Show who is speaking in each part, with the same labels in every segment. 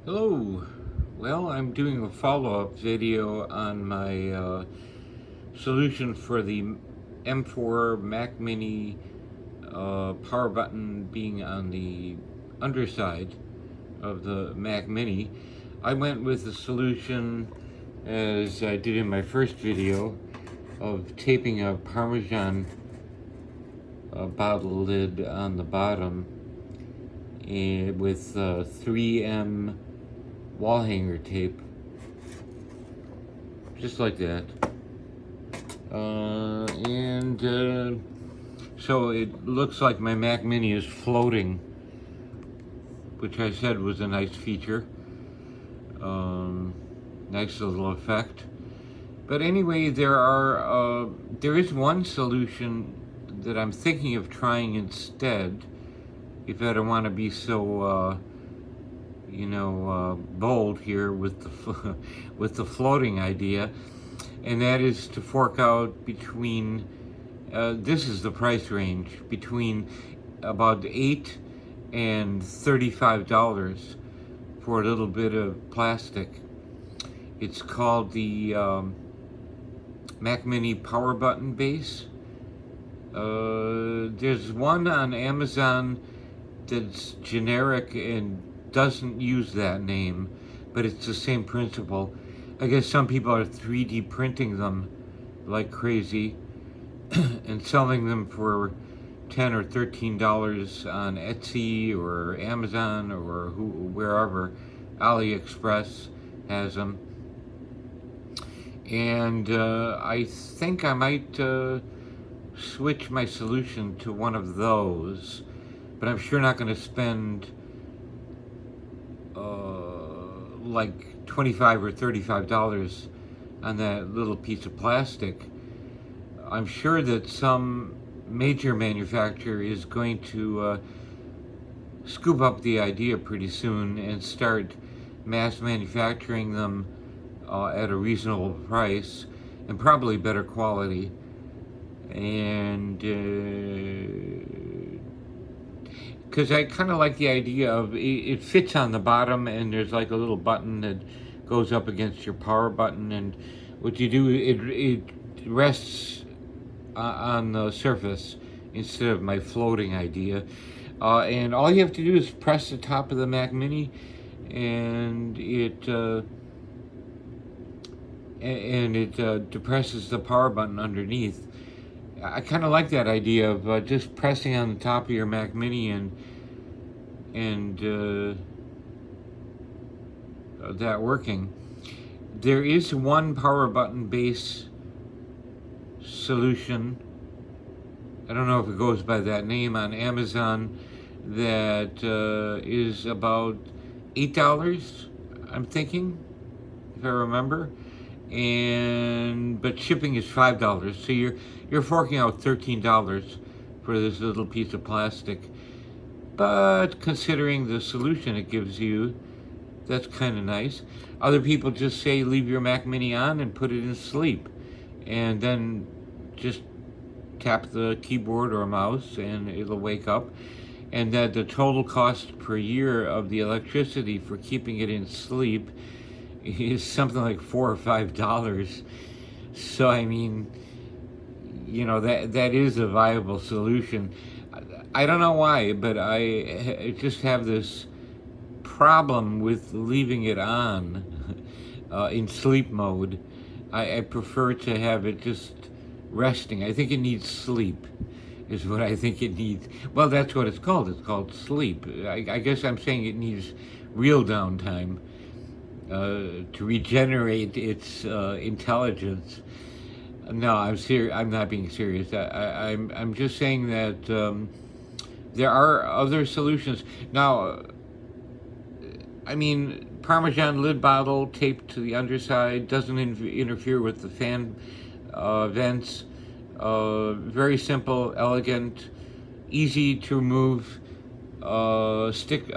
Speaker 1: Hello. Well, I'm doing a follow-up video on my solution for the M4 Mac Mini power button being on the underside of the Mac Mini. I went with the solution, as I did in my first video, of taping a Parmesan bottle lid on the bottom with 3M wall hanger tape, just like that. So it looks like my Mac Mini is floating, which I said was a nice feature. Nice little effect. But anyway, there is one solution that I'm thinking of trying instead, if I don't want to be so bold here with the with the floating idea, and that is to fork out between. This is the price range between about $8 and $35 for a little bit of plastic. It's called the Mac Mini Power Button Base. There's one on Amazon that's generic and doesn't use that name, but it's the same principle. I guess some people are 3D printing them like crazy and selling them for $10 or $13 on Etsy or Amazon or wherever. AliExpress has them. And I think I might switch my solution to one of those, but I'm sure not going to spend like $25 or $35 on that little piece of plastic. I'm sure that some major manufacturer is going to scoop up the idea pretty soon and start mass manufacturing them at a reasonable price and probably better quality. And because I kind of like the idea of it fits on the bottom, and there's like a little button that goes up against your power button, and what you do, it rests on the surface instead of my floating idea. And all you have to do is press the top of the Mac Mini, and it depresses the power button underneath. I kind of like that idea of just pressing on the top of your Mac Mini and that working. There is one power button base solution. I don't know if it goes by that name on Amazon. That is about $8. I'm thinking, if I remember. But shipping is $5, so you're forking out $13 for this little piece of plastic. But considering the solution it gives you, that's kind of nice. Other people just say leave your Mac Mini on and put it in sleep, and then just tap the keyboard or mouse and it'll wake up. And that the total cost per year of the electricity for keeping it in sleep is something like $4 or $5. So I mean, that is a viable solution. I don't know why, but I just have this problem with leaving it on in sleep mode. I prefer to have it just resting. I think it needs sleep, is what I think it needs. Well, that's what it's called. It's called sleep. I guess I'm saying it needs real downtime to regenerate its intelligence. No, I'm not being serious. I'm just saying that there are other solutions. Now, I mean, Parmesan lid bottle taped to the underside doesn't interfere with the fan vents. Very simple, elegant, easy to remove. Stick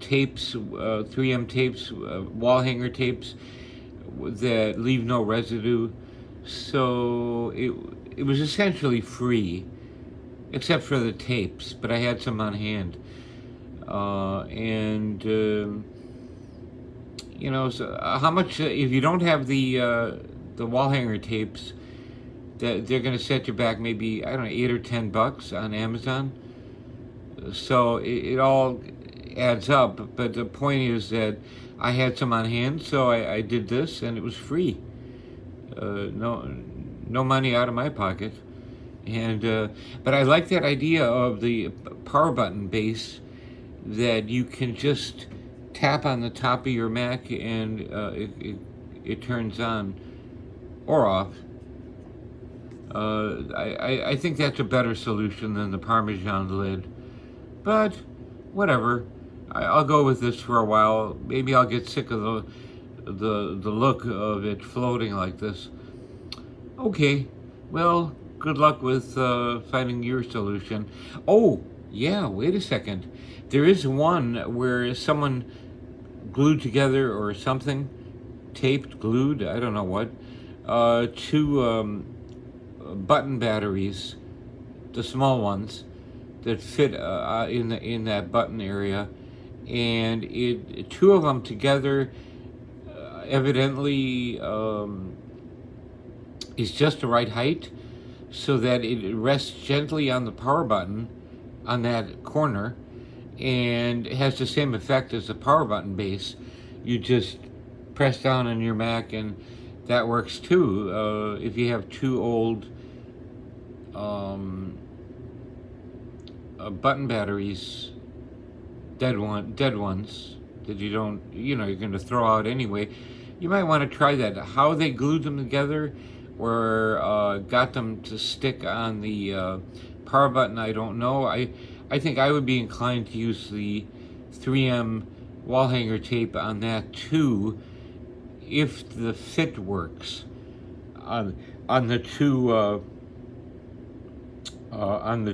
Speaker 1: tapes, 3M tapes, wall hanger tapes that leave no residue. So it was essentially free, except for the tapes, but I had some on hand. You know, so how much if you don't have the wall hanger tapes, that they're going to set you back maybe, I don't know, $8 or $10 on Amazon. So it all adds up. But the point is that I had some on hand, so I did this, and it was free. No money out of my pocket. And but I like that idea of the power button base, that you can just tap on the top of your Mac and it turns on or off. I think that's a better solution than the Parmesan lid, but whatever. I'll go with this for a while. Maybe I'll get sick of the look of it floating like this. Okay, well, good luck with finding your solution. Oh, yeah, wait a second. There is one where someone glued together or something, taped, glued, I don't know what, two button batteries, the small ones that fit in that button area, and two of them together evidently is just the right height, so that it rests gently on the power button on that corner, and it has the same effect as the power button base. You just press down on your Mac, and that works too. If you have two old button batteries, dead ones that you don't, you're going to throw out anyway, you might want to try that. How they glued them together or got them to stick on the power button, I don't know. I think I would be inclined to use the 3M wall hanger tape on that too, if the fit works on the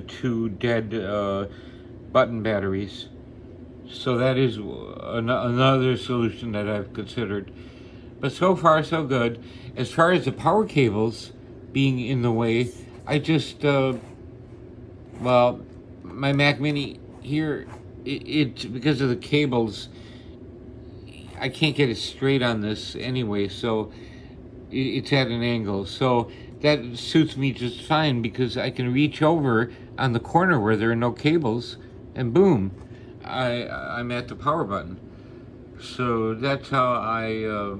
Speaker 1: two dead button batteries. So that is another solution that I've considered. But so far, so good. As far as the power cables being in the way, I just, well, my Mac Mini here, it because of the cables, I can't get it straight on this anyway, so it's at an angle. So that suits me just fine, because I can reach over on the corner where there are no cables, and boom, I'm at the power button. So that's how I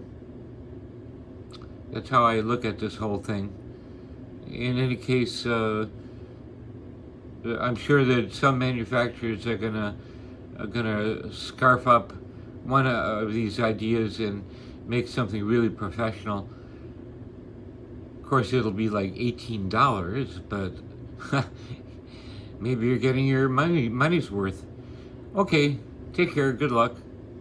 Speaker 1: look at this whole thing. In any case, I'm sure that some manufacturers are gonna scarf up one of these ideas and make something really professional. Of course, it'll be like $18, but maybe you're getting your money's worth. Okay, take care. Good luck.